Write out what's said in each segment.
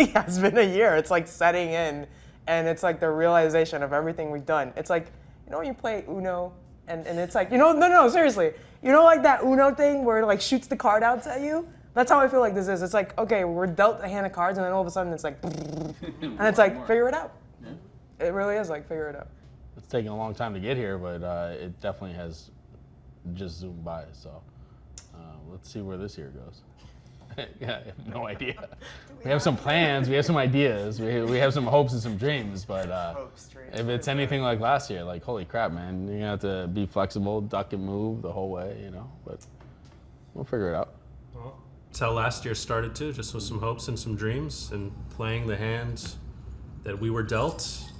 yeah, it's been a year. It's like setting in, and it's like the realization of everything we've done. It's like, when you play Uno, and it's like, no, seriously. Like that Uno thing where it like shoots the card out at you? That's how I feel like this is. It's like, okay, we're dealt a hand of cards, and then all of a sudden it's like, and it's like, figure it out. Yeah. It really is like, figure it out. It's taken a long time to get here, but it definitely has just zoomed by. So let's see where this year goes. Yeah, I have no idea. We have some plans, we have some ideas, we have some hopes and some dreams, but if it's anything like last year, like, holy crap, man, you're gonna have to be flexible, duck and move the whole way, but we'll figure it out. Well, that's how last year started too, just with some hopes and some dreams and playing the hand that we were dealt,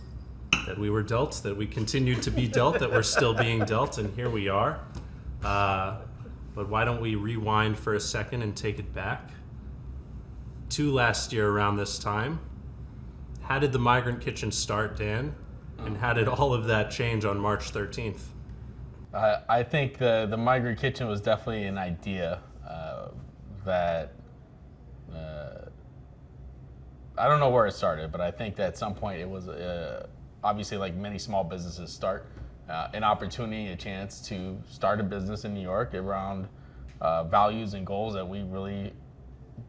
that we continued to be dealt, that we're still being dealt, and here we are. But why don't we rewind for a second and take it back to last year around this time? How did the Migrant Kitchen start, Dan? And how did all of that change on March 13th? I think the Migrant Kitchen was definitely an idea that I don't know where it started, but I think that at some point it was obviously, like many small businesses start, an opportunity, a chance to start a business in New York around values and goals that we really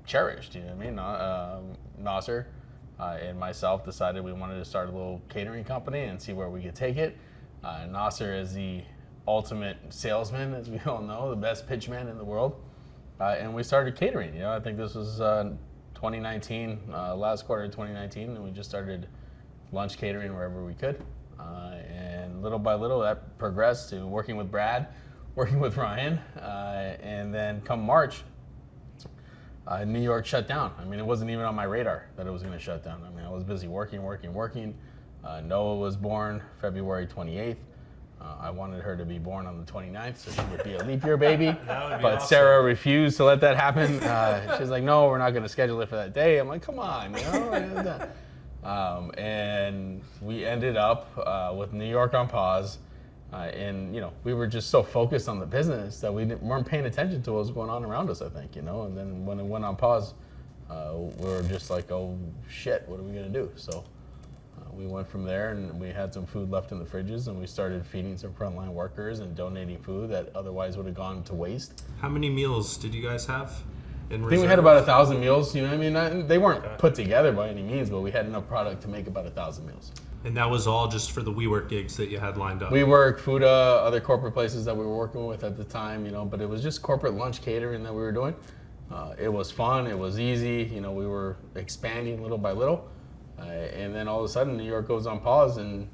cherished. You know what I mean? Nasser and myself decided we wanted to start a little catering company and see where we could take it. Nasser is the ultimate salesman, as we all know, the best pitchman in the world. And we started catering. I think this was 2019, last quarter of 2019, and we just started lunch catering wherever we could. And little by little that progressed to working with Brad, working with Ryan, and then come March, New York shut down. I mean, it wasn't even on my radar that it was going to shut down. I mean, I was busy working. Noah was born February 28th. I wanted her to be born on the 29th, so she would be a leap year baby. But awesome. Sarah refused to let that happen. She's like, no, we're not going to schedule it for that day. I'm like, come on, and we ended up with New York on pause. And we were just so focused on the business that we weren't paying attention to what was going on around us, I think, and then when it went on pause, we were just like, oh shit, what are we going to do? So we went from there, and we had some food left in the fridges, and we started feeding some frontline workers and donating food that otherwise would have gone to waste. How many meals did you guys have in reserve? I think we had about 1,000 meals. They weren't put together by any means, but we had enough product to make about 1,000 meals. And that was all just for the WeWork gigs that you had lined up? WeWork, Fuda, other corporate places that we were working with at the time, but it was just corporate lunch catering that we were doing. It was fun, it was easy, we were expanding little by little. And then all of a sudden, New York goes on pause, and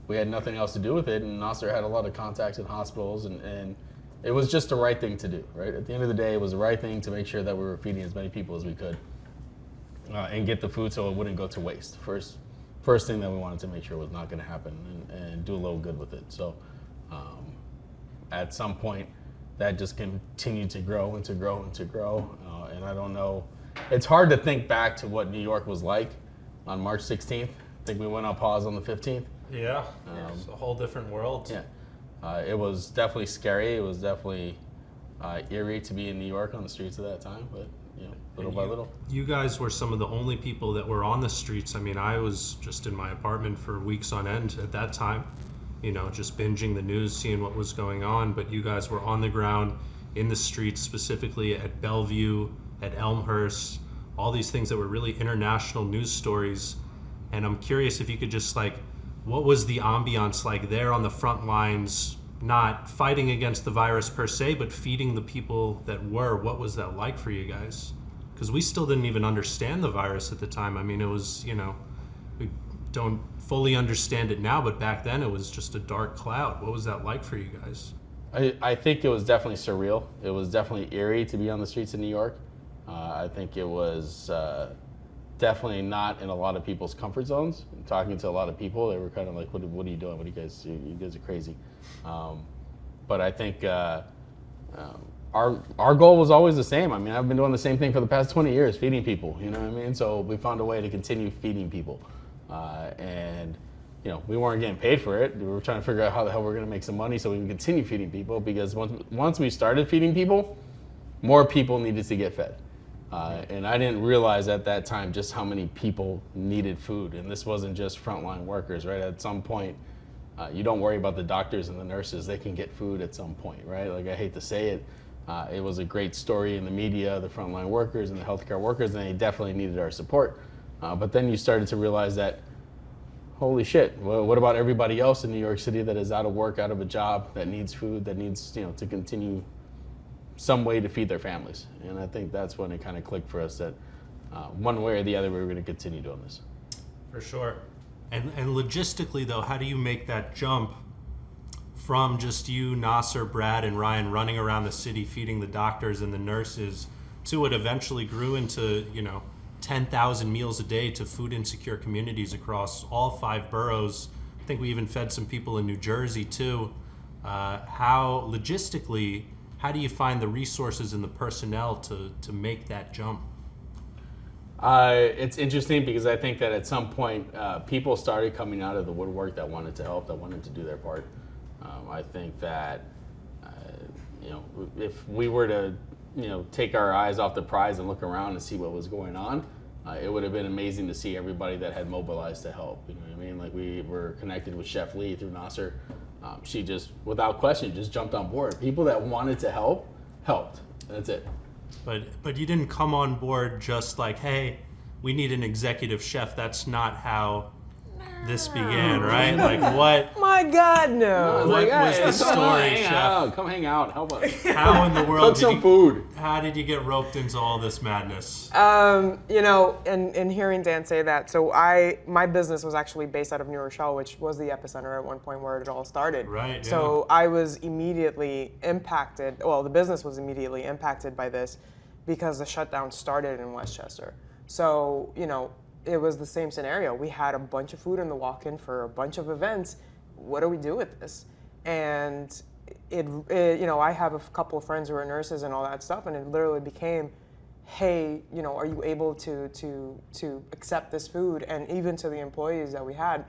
we had nothing else to do with it. And Nasser had a lot of contacts in hospitals, and it was just the right thing to do, right? At the end of the day, it was the right thing to make sure that we were feeding as many people as we could and get the food so it wouldn't go to waste. First thing that we wanted to make sure was not going to happen, and do a little good with it. So at some point, that just continued to grow and to grow and to grow. And I don't know, it's hard to think back to what New York was like on March 16th. I think we went on pause on the 15th. Yeah, it's a whole different world. Yeah, it was definitely scary. It was definitely eerie to be in New York on the streets at that time, but little by little. You guys were some of the only people that were on the streets. I mean, I was just in my apartment for weeks on end at that time, just binging the news, seeing what was going on, but you guys were on the ground in the streets, specifically at Bellevue, at Elmhurst, all these things that were really international news stories. And I'm curious if you could just what was the ambiance like there on the front lines, not fighting against the virus per se, but feeding the people that were? What was that like for you guys? Because we still didn't even understand the virus at the time. I mean, it was, we don't fully understand it now, but back then it was just a dark cloud. What was that like for you guys? I think it was definitely surreal. It was definitely eerie to be on the streets of New York. I think it was definitely not in a lot of people's comfort zones. Talking to a lot of people, they were kind of like, what are you doing? You guys are crazy. But I think our goal was always the same. I mean, I've been doing the same thing for the past 20 years, feeding people, you know what I mean? So we found a way to continue feeding people. And we weren't getting paid for it. We were trying to figure out how the hell we're gonna make some money so we can continue feeding people, because once we started feeding people, more people needed to get fed. And I didn't realize at that time just how many people needed food. And this wasn't just frontline workers, right? At some point, you don't worry about the doctors and the nurses. They can get food at some point, right? Like, I hate to say it. It was a great story in the media, the frontline workers and the healthcare workers, and they definitely needed our support. But then you started to realize that, holy shit, what about everybody else in New York City that is out of work, out of a job, that needs food, that needs, to continue some way to feed their families? And I think that's when it kind of clicked for us that one way or the other, we were going to continue doing this. For sure. And logistically, though, how do you make that jump from just you, Nasser, Brad, and Ryan running around the city feeding the doctors and the nurses to what eventually grew into, 10,000 meals a day to food insecure communities across all 5 boroughs? I think we even fed some people in New Jersey, too. How logistically, how do you find the resources and the personnel to make that jump? It's interesting because I think that at some point people started coming out of the woodwork that wanted to help, that wanted to do their part. I think that if we were to take our eyes off the prize and look around and see what was going on, it would have been amazing to see everybody that had mobilized to help. You know what I mean? Like, we were connected with Chef Lee through Nasser. She just, without question, just jumped on board. People that wanted to help, helped. That's it. But you didn't come on board just like, hey, we need an executive chef. That's not how this began, right? Like, what? My God, no. What was the story, Chef? Come hang out. Help us. How in the world Cook some food. How did you get roped into all this madness? And hearing Dan say that, so my business was actually based out of New Rochelle, which was the epicenter at one point where it all started. Right. Yeah. So I was immediately impacted. Well, the business was immediately impacted by this because the shutdown started in Westchester. So, it was the same scenario. We had a bunch of food in the walk-in for a bunch of events. What do we do with this? And I have a couple of friends who are nurses and all that stuff, and it literally became, hey, are you able to accept this food? And even to the employees that we had,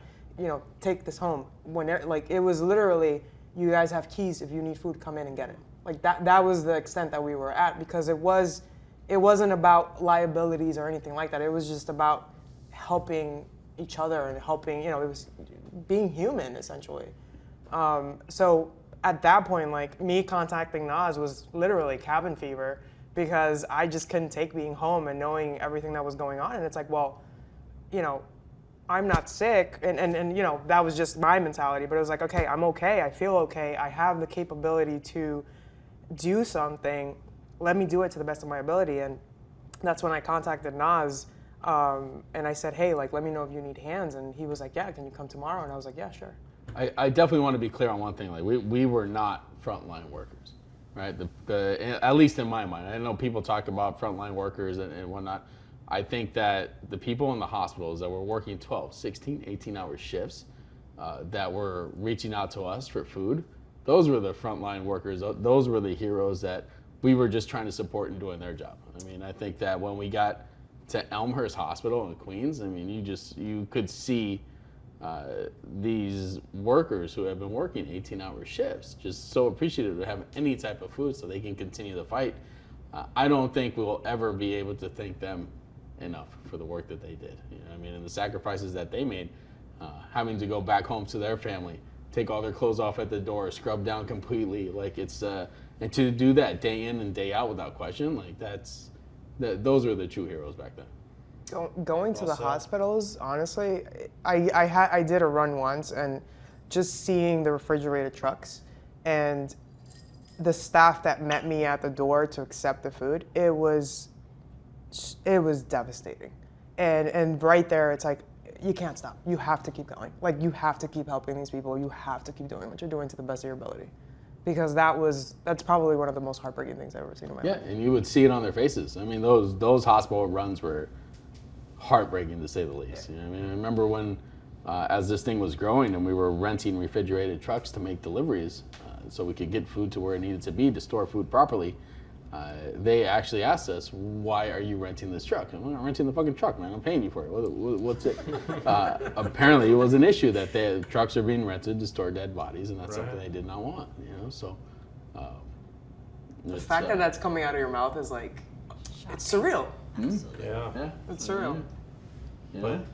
take this home. It was literally, you guys have keys. If you need food, come in and get it. Like, that was the extent that we were at, because it wasn't about liabilities or anything like that. It was just about helping each other and helping, it was being human, essentially. So at that point, like, me contacting Nas was literally cabin fever, because I just couldn't take being home and knowing everything that was going on. And it's like, well, I'm not sick. And that was just my mentality. But it was like, okay, I'm okay. I feel okay. I have the capability to do something. Let me do it to the best of my ability. And that's when I contacted Nas. And I said, hey, like, let me know if you need hands. And he was like, yeah, can you come tomorrow? And I was like, yeah, sure. I definitely want to be clear on one thing. Like, we were not frontline workers, right? At least in my mind. I know people talk about frontline workers and whatnot. I think that the people in the hospitals that were working 12, 16, 18-hour shifts that were reaching out to us for food, those were the frontline workers. Those were the heroes that we were just trying to support and doing their job. I mean, I think that when we got to Elmhurst Hospital in Queens, I mean, you could see these workers who have been working 18-hour shifts just so appreciative to have any type of food so they can continue the fight. I don't think we'll ever be able to thank them enough for the work that they did. I mean, and the sacrifices that they made, having to go back home to their family, take all their clothes off at the door, scrub down completely, like, it's and to do that day in and day out without question, like, those are the true heroes back then. Going to the hospitals, honestly, I did a run once, and just seeing the refrigerated trucks and the staff that met me at the door to accept the food, it was devastating. And right there, it's like, you can't stop. You have to keep going. Like, you have to keep helping these people. You have to keep doing what you're doing to the best of your ability. Because that's probably one of the most heartbreaking things I've ever seen in my life. Yeah, and you would see it on their faces. I mean, those hospital runs were heartbreaking, to say the least. I mean, I remember when, as this thing was growing and we were renting refrigerated trucks to make deliveries so we could get food to where it needed to be to store food properly, they actually asked us, why are you renting this truck? I'm not renting the fucking truck, man. I'm paying you for it. What's it? Apparently, it was an issue that the trucks are being rented to store dead bodies, and that's something they did not want. So the fact that that's coming out of your mouth is like, It's surreal. Yeah. It's surreal. Yeah. But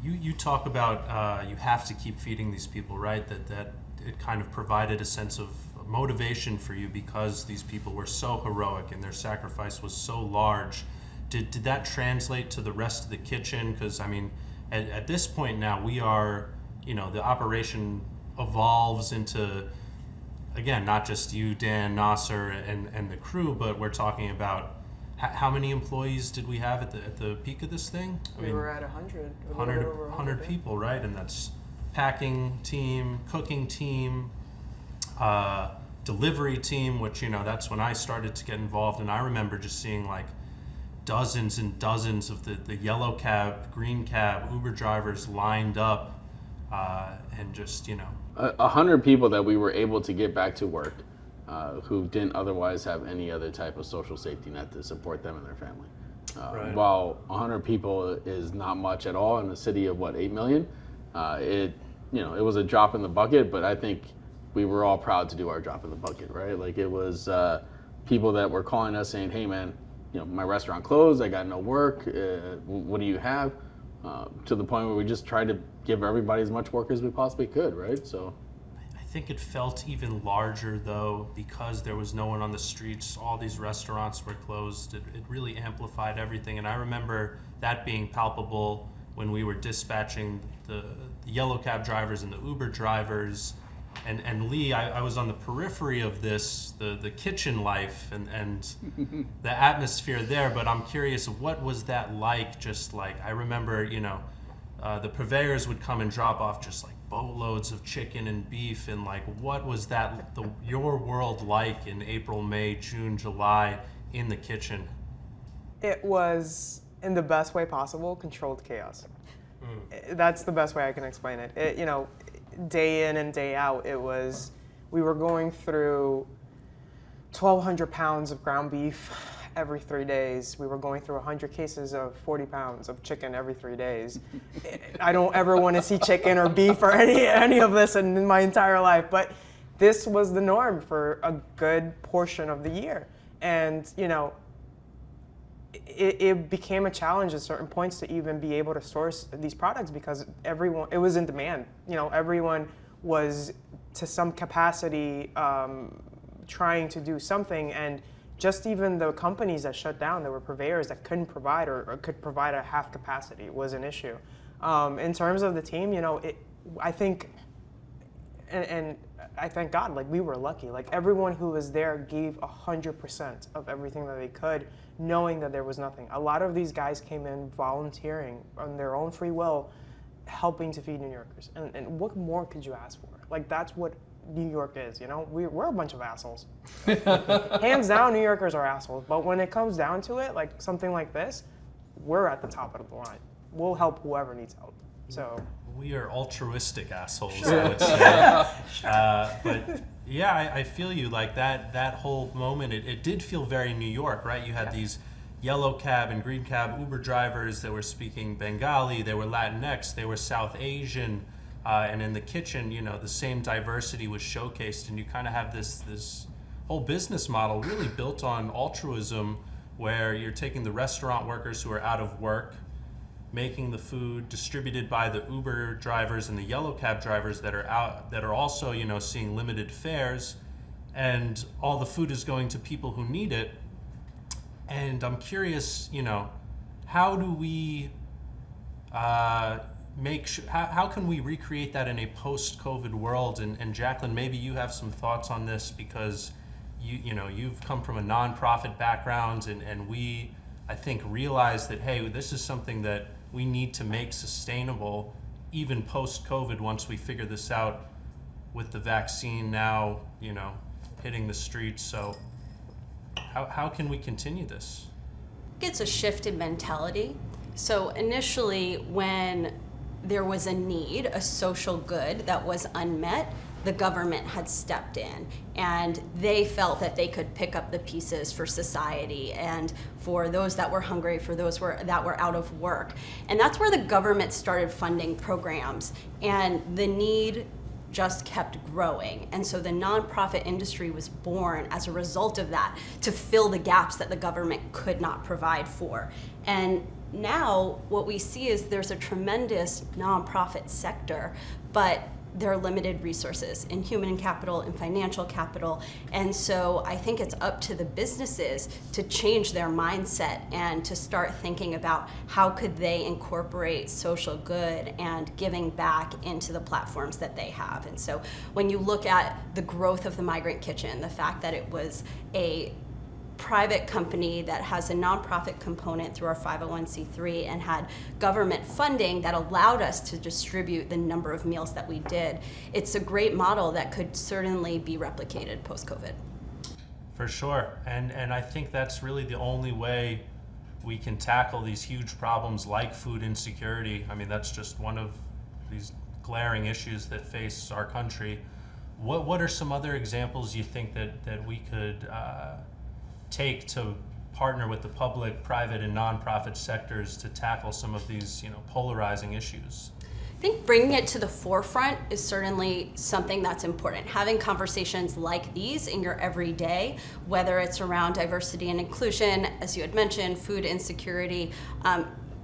you talk about you have to keep feeding these people, right? That it kind of provided a sense of motivation for you because these people were so heroic and their sacrifice was so large. Did that translate to the rest of the kitchen? Because I mean, at this point now we are, the operation evolves into, again, not just you, Dan, Nasser, and the crew, but we're talking about how many employees did we have at the peak of this thing? We were at 100. 100 people, right? And that's packing team, cooking team, delivery team, which, that's when I started to get involved. And I remember just seeing like dozens and dozens of the yellow cab, green cab, Uber drivers lined up, and just, 100 people that we were able to get back to work, who didn't otherwise have any other type of social safety net to support them and their family. Right. While 100 people is not much at all in a city of 8 million, it was a drop in the bucket, but I think we were all proud to do our drop in the bucket, right? Like it was people that were calling us saying, "Hey man, my restaurant closed, I got no work, what do you have?" To the point where we just tried to give everybody as much work as we possibly could, right? So I think it felt even larger though because there was no one on the streets. All these restaurants were closed. It really amplified everything. And I remember that being palpable when we were dispatching the yellow cab drivers and the Uber drivers. And Lee, I was on the periphery of this, the kitchen life and the atmosphere there. But I'm curious, what was that like? Just like, I remember, the purveyors would come and drop off just like boatloads of chicken and beef, and like what was that your world like in April, May, June, July in the kitchen? It was, in the best way possible, controlled chaos. That's the best way I can explain it. Day in and day out, we were going through 1,200 pounds of ground beef every 3 days. We were going through 100 cases of 40 pounds of chicken every 3 days. I don't ever want to see chicken or beef or any of this in my entire life, but this was the norm for a good portion of the year. And, it became a challenge at certain points to even be able to source these products because it was in demand. Everyone was to some capacity trying to do something, and just even the companies that shut down, there were purveyors that couldn't provide or could provide at half capacity was an issue. In terms of the team, I think, and I thank God, like we were lucky. Like everyone who was there gave 100% of everything that they could, knowing that there was nothing. A lot of these guys came in volunteering on their own free will, helping to feed New Yorkers. And what more could you ask for? Like that's what New York is, we're a bunch of assholes. Hands down, New Yorkers are assholes. But when it comes down to it, like something like this, we're at the top of the line. We'll help whoever needs help. So we are altruistic assholes, sure. I would say. But yeah, I feel you. Like that whole moment, it did feel very New York, right? You had these yellow cab and green cab Uber drivers that were speaking Bengali, they were Latinx, they were South Asian. And in the kitchen, the same diversity was showcased, and you kind of have this whole business model really built on altruism, where you're taking the restaurant workers who are out of work, making the food distributed by the Uber drivers and the yellow cab drivers that are out, that are also, seeing limited fares, and all the food is going to people who need it. And I'm curious, how do we how can we recreate that in a post-COVID world? And Jaclinn, maybe you have some thoughts on this because you've come from a nonprofit background, and we, I think, realize that, hey, this is something that we need to make sustainable even post-COVID once we figure this out with the vaccine now, hitting the streets. So how can we continue this? It's a shift in mentality. So initially, when there was a need, a social good that was unmet, the government had stepped in, and they felt that they could pick up the pieces for society and for those that were hungry, for those that were out of work. And that's where the government started funding programs, and the need just kept growing. And so the nonprofit industry was born as a result of that, to fill the gaps that the government could not provide for. And now what we see is there's a tremendous nonprofit sector, but there are limited resources in human capital and financial capital. And so I think it's up to the businesses to change their mindset and to start thinking about how could they incorporate social good and giving back into the platforms that they have. And so when you look at the growth of the Migrant Kitchen, the fact that it was a private company that has a nonprofit component through our 501c3 and had government funding that allowed us to distribute the number of meals that we did, it's a great model that could certainly be replicated post-COVID. For sure, and I think that's really the only way we can tackle these huge problems like food insecurity. I mean, that's just one of these glaring issues that face our country. What are some other examples you think that we could take to partner with the public, private, and nonprofit sectors to tackle some of these, polarizing issues? I think bringing it to the forefront is certainly something that's important. Having conversations like these in your everyday, whether it's around diversity and inclusion, as you had mentioned, food insecurity,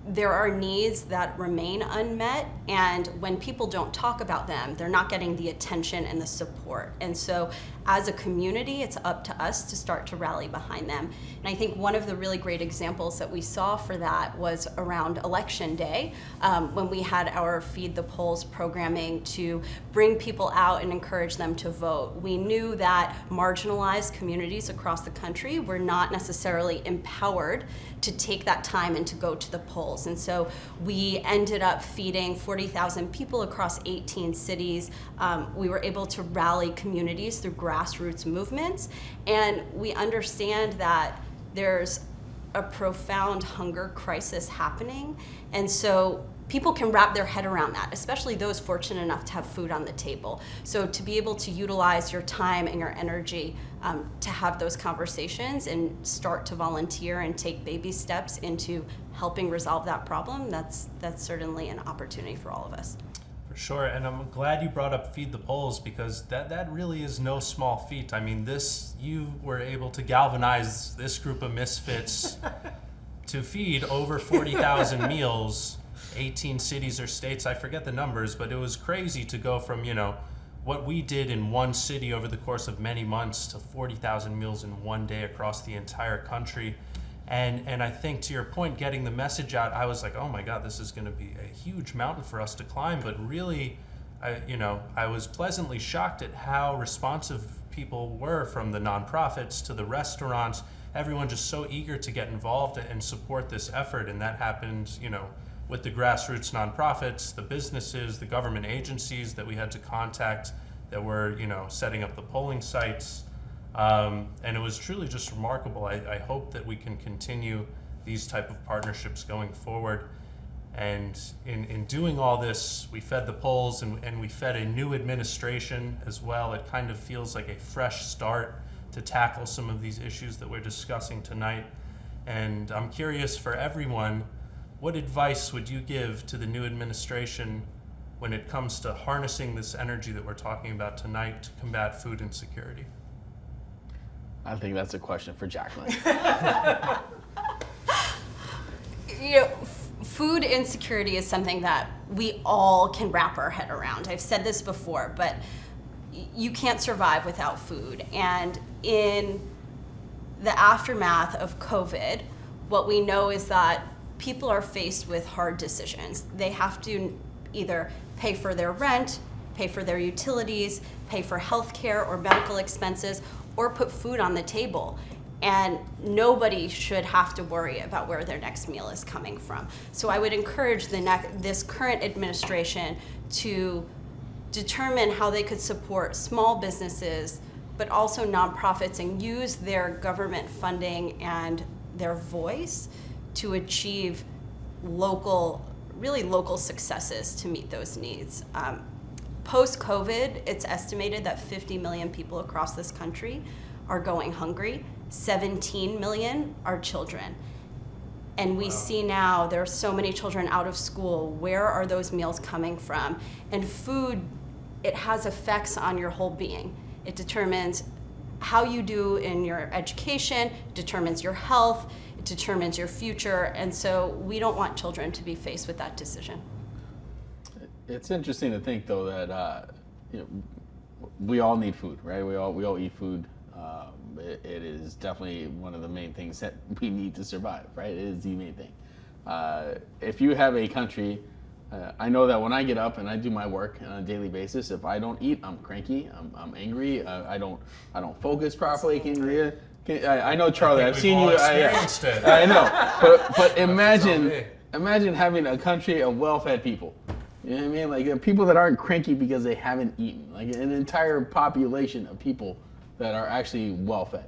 there are needs that remain unmet, and when people don't talk about them, they're not getting the attention and the support. And so as a community, it's up to us to start to rally behind them. And I think one of the really great examples that we saw for that was around Election Day, when we had our Feed the Polls programming to bring people out and encourage them to vote. We knew that marginalized communities across the country were not necessarily empowered to take that time and to go to the polls. And so we ended up feeding 40,000 people across 18 cities. We were able to rally communities through grassroots movements, and we understand that there's a profound hunger crisis happening, and so people can wrap their head around that, especially those fortunate enough to have food on the table. So to be able to utilize your time and your energy to have those conversations and start to volunteer and take baby steps into helping resolve that problem, that's certainly an opportunity for all of us. For sure, and I'm glad you brought up Feed the Polls, because that really is no small feat. I mean, you were able to galvanize this group of misfits to feed over 40,000 meals, 18 cities or states, I forget the numbers, but it was crazy to go from, what we did in one city over the course of many months to 40,000 meals in one day across the entire country. And I think, to your point, getting the message out, I was like, oh my God, this is going to be a huge mountain for us to climb. But really, I was pleasantly shocked at how responsive people were, from the nonprofits to the restaurants. Everyone just so eager to get involved and support this effort. And that happened, with the grassroots nonprofits, the businesses, the government agencies that we had to contact that were, setting up the polling sites. And it was truly just remarkable. I hope that we can continue these type of partnerships going forward. And in doing all this, we fed the polls and we fed a new administration as well. It kind of feels like a fresh start to tackle some of these issues that we're discussing tonight. And I'm curious, for everyone, what advice would you give to the new administration when it comes to harnessing this energy that we're talking about tonight to combat food insecurity? I think that's a question for Jaclinn. Food insecurity is something that we all can wrap our head around. I've said this before, but you can't survive without food. And in the aftermath of COVID, what we know is that people are faced with hard decisions. They have to either pay for their rent, pay for their utilities, pay for healthcare or medical expenses, or put food on the table. And nobody should have to worry about where their next meal is coming from. So I would encourage this current administration to determine how they could support small businesses, but also nonprofits, and use their government funding and their voice to achieve local successes to meet those needs. Post-COVID, it's estimated that 50 million people across this country are going hungry. 17 million are children. And we see now there are so many children out of school. Where are those meals coming from? And food it has effects on your whole being. It determines how you do in your education, determines your health, it determines your future, and so we don't want children to be faced with that decision. It's interesting to think, though, that we all need food, right? We all eat food. It is definitely one of the main things that we need to survive, right? It is the main thing. If you have a country, I know that when I get up and I do my work on a daily basis, if I don't eat, I'm cranky, I'm angry, I don't focus properly. I know, Charlie, I've seen you. I know, but imagine having a country of well-fed people. You know what I mean? Like people that aren't cranky because they haven't eaten. Like an entire population of people that are actually well-fed.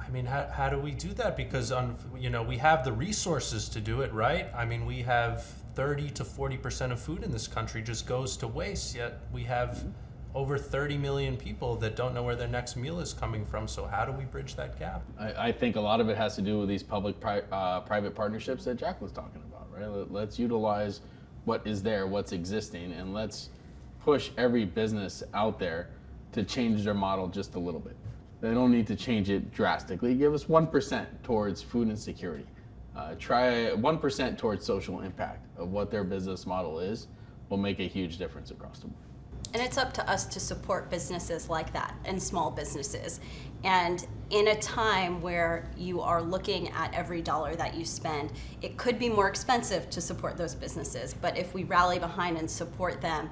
I mean, how do we do that? Because we have the resources to do it, right? I mean, we have 30 to 40% of food in this country just goes to waste. Yet we have over 30 million people that don't know where their next meal is coming from. So how do we bridge that gap? I think a lot of it has to do with these public-private partnerships that Jaclinn's talking about, right? Let's utilize what is there, what's existing, and let's push every business out there to change their model just a little bit. They don't need to change it drastically. Give us 1% towards food insecurity. Try 1% towards social impact of what their business model is will make a huge difference across the board. And it's up to us to support businesses like that and small businesses. And in a time where you are looking at every dollar that you spend, it could be more expensive to support those businesses. But if we rally behind and support them,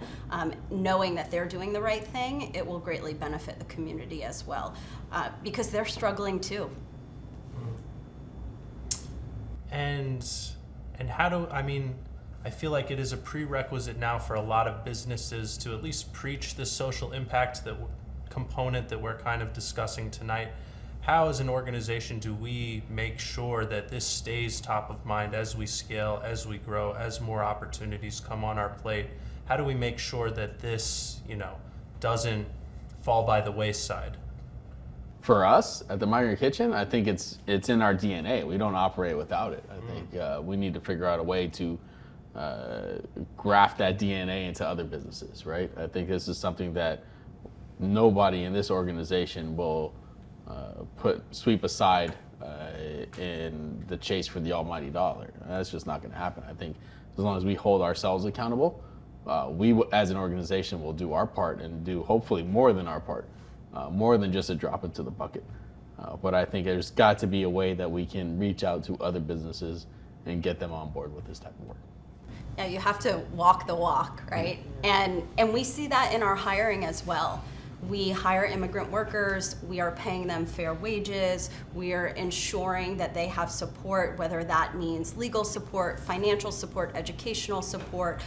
knowing that they're doing the right thing, it will greatly benefit the community as well, because they're struggling too. And I feel like it is a prerequisite now for a lot of businesses to at least preach the social impact component that we're kind of discussing tonight. How, as an organization, do we make sure that this stays top of mind as we scale, as we grow, as more opportunities come on our plate? How do we make sure that this, doesn't fall by the wayside? For us at the Migrant Kitchen, I think it's in our DNA. We don't operate without it. I think we need to figure out a way to graft that DNA into other businesses, right? I think this is something that nobody in this organization will sweep aside in the chase for the almighty dollar. That's just not going to happen. I think as long as we hold ourselves accountable, we as an organization will do our part and do hopefully more than our part, more than just a drop into the bucket. But I think there's got to be a way that we can reach out to other businesses and get them on board with this type of work. Yeah, you have to walk the walk, right? And we see that in our hiring as well. We hire immigrant workers, we are paying them fair wages, we are ensuring that they have support, whether that means legal support, financial support, educational support,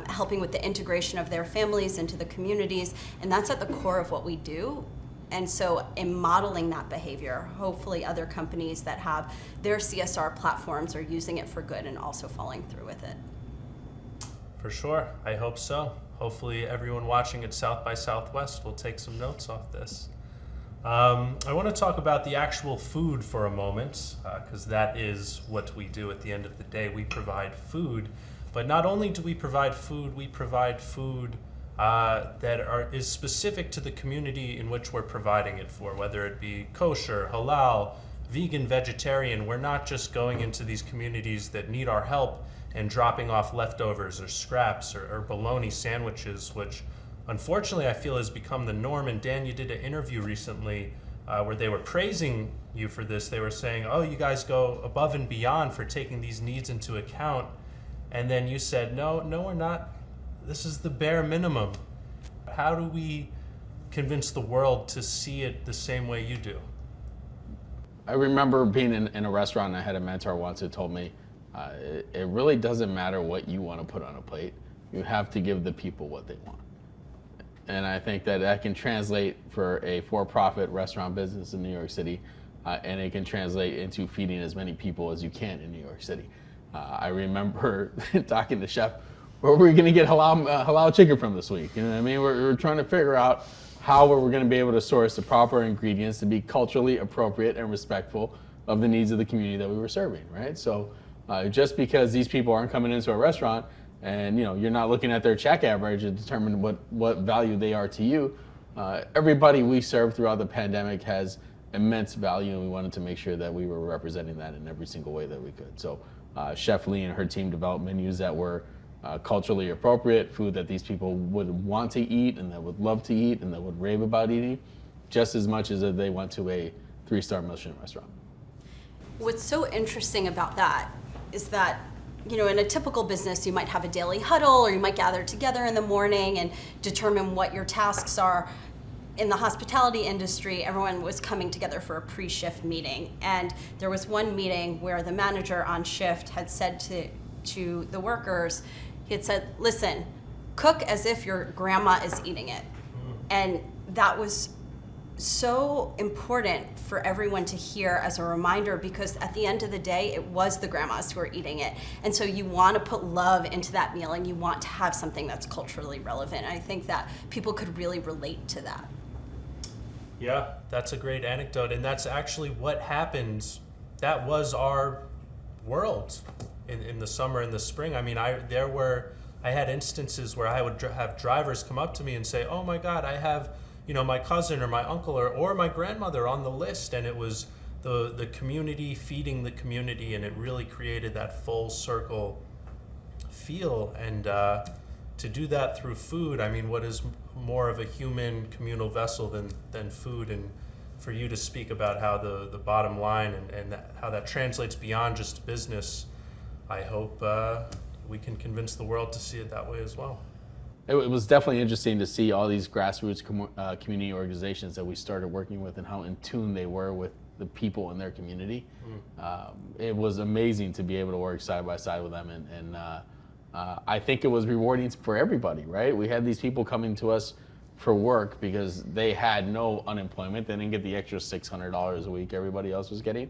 helping with the integration of their families into the communities, and that's at the core of what we do. And so in modeling that behavior, hopefully other companies that have their CSR platforms are using it for good and also following through with it. For sure, I hope so. Hopefully everyone watching at South by Southwest will take some notes off this. I want to talk about the actual food for a moment, because that is what we do at the end of the day. We provide food, but not only do we provide food that is specific to the community in which we're providing it for, whether it be kosher, halal, vegan, vegetarian. We're not just going into these communities that need our help and dropping off leftovers or scraps or bologna sandwiches, which unfortunately I feel has become the norm. And Dan, you did an interview recently where they were praising you for this. They were saying, oh, you guys go above and beyond for taking these needs into account. And then you said, no, we're not. This is the bare minimum. How do we convince the world to see it the same way you do? I remember being in a restaurant and I had a mentor once who told me, it really doesn't matter what you want to put on a plate. You have to give the people what they want. And I think that can translate for a for-profit restaurant business in New York City, and it can translate into feeding as many people as you can in New York City. I remember talking to Chef, where are we going to get halal chicken from this week? You know what I mean? We're trying to figure out how we're going to be able to source the proper ingredients to be culturally appropriate and respectful of the needs of the community that we were serving, right? So just because these people aren't coming into a restaurant and you're not looking at their check average to determine what value they are to you. Everybody we served throughout the pandemic has immense value, and we wanted to make sure that we were representing that in every single way that we could. So Chef Lee and her team developed menus that were culturally appropriate, food that these people would want to eat and that would love to eat and that would rave about eating, just as much as if they went to a 3-star Michelin restaurant. What's so interesting about that is that, in a typical business, you might have a daily huddle, or you might gather together in the morning and determine what your tasks are. In the hospitality industry, everyone was coming together for a pre-shift meeting. And there was one meeting where the manager on shift had said to the workers, he had said, listen, cook as if your grandma is eating it. And that was so important for everyone to hear as a reminder, because at the end of the day, it was the grandmas who were eating it. And so you want to put love into that meal, and you want to have something that's culturally relevant. And I think that people could really relate to that. Yeah, that's a great anecdote, and that's actually what happened. That was our world in the summer and the spring. I mean, I had instances where I would have drivers come up to me and say, "Oh my God, I have, my cousin or my uncle or my grandmother on the list," and it was the community feeding the community, and it really created that full circle feel. And to do that through food, I mean, what is more of a human communal vessel than food? And for you to speak about how the bottom line and how that translates beyond just business, I hope we can convince the world to see it that way as well. It was definitely interesting to see all these grassroots community organizations that we started working with and how in tune they were with the people in their community. It was amazing to be able to work side by side with them, and I think it was rewarding for everybody, right? We had these people coming to us for work because they had no unemployment. They didn't get the extra $600 a week everybody else was getting.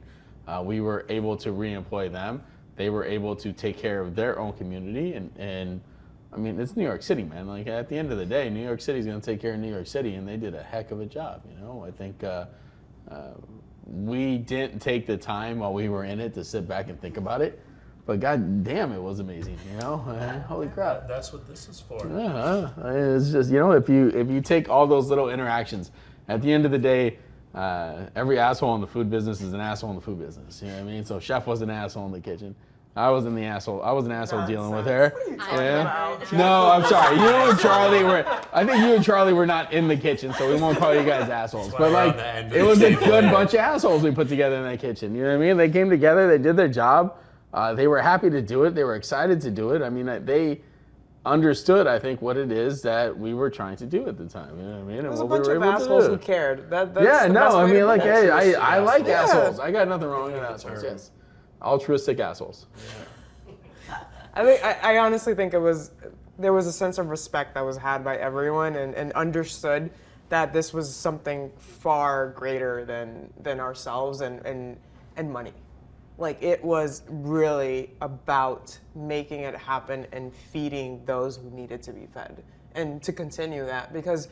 We were able to re-employ them. They were able to take care of their own community, and I mean, it's New York City, man. Like, at the end of the day, New York City's gonna take care of New York City, and they did a heck of a job, I think we didn't take the time while we were in it to sit back and think about it, but god damn, it was amazing, holy crap. That's what this is for. Yeah, it's just, if you take all those little interactions, at the end of the day, every asshole in the food business is an asshole in the food business. You know what I mean? So Chef was an asshole in the kitchen. I was an asshole dealing with her. What are you talking about? No, I'm sorry. You and Charlie I think you and Charlie were not in the kitchen, so we won't call you guys assholes. But like, it was a good bunch of assholes we put together in that kitchen. You know what I mean? They came together, they did their job. They were happy to do it. They were excited to do it. I mean, they understood, I think, what it is that we were trying to do at the time. You know what I mean? There was a bunch of assholes who cared. That's yeah, the no, best I way mean, to like, put it. hey, I like Yeah. assholes. I got nothing wrong with assholes. Yes, altruistic assholes. I honestly think there was a sense of respect that was had by everyone, and understood that this was something far greater than ourselves and money. Like, it was really about making it happen and feeding those who needed to be fed, and to continue that, because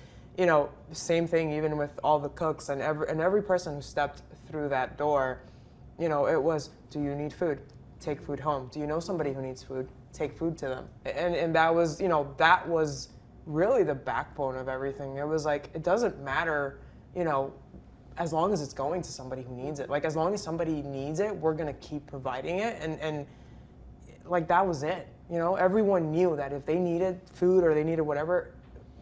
same thing even with all the cooks and every person who stepped through that door. It was, do you need food? Take food home. Do you know somebody who needs food? Take food to them. And that was, that was really the backbone of everything. It was like, it doesn't matter, as long as it's going to somebody who needs it. Like, as long as somebody needs it, we're gonna keep providing it. And like, that was it. Everyone knew that if they needed food or they needed whatever,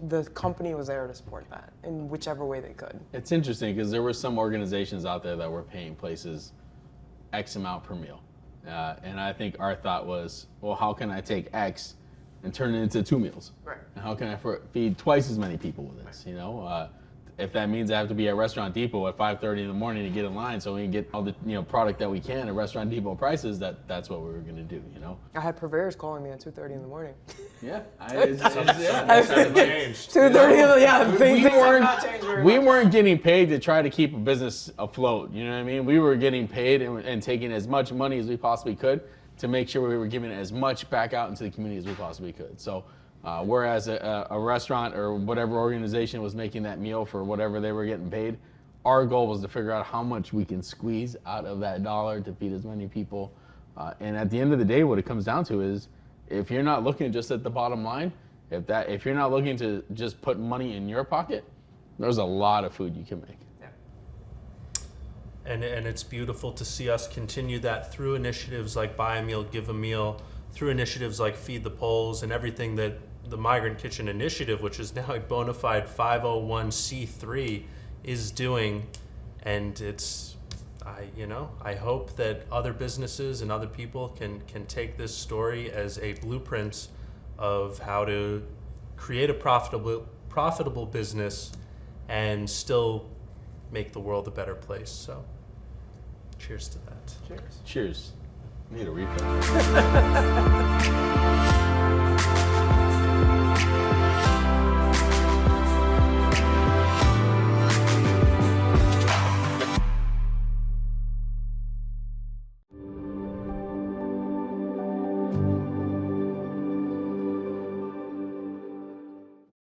the company was there to support that in whichever way they could. It's interesting because there were some organizations out there that were paying places X amount per meal. And I think our thought was, well, how can I take X and turn it into 2 meals? Right. And how can I feed twice as many people with this? If that means I have to be at Restaurant Depot at 5:30 in the morning to get in line so we can get all the product that we can at Restaurant Depot prices, that's what we were gonna do. I had purveyors calling me at 2:30 in the morning. Yeah. That's changed. 2:30, yeah. Things have not changed very We much. weren't getting paid to try to keep a business afloat. You know what I mean? We were getting paid and taking as much money as we possibly could to make sure we were giving as much back out into the community as we possibly could. So whereas a restaurant or whatever organization was making that meal for whatever they were getting paid, our goal was to figure out how much we can squeeze out of that dollar to feed as many people. And at the end of the day, what it comes down to is if you're not looking just at the bottom line, if you're not looking to just put money in your pocket, there's a lot of food you can make. And it's beautiful to see us continue that through initiatives like Buy a Meal, Give a Meal, through initiatives like Feed the Poles, and everything that the Migrant Kitchen Initiative, which is now a bona fide 501c3, is doing. And it's, I hope that other businesses and other people can take this story as a blueprint of how to create a profitable business and still make the world a better place. So cheers to that. Cheers. Need a refill.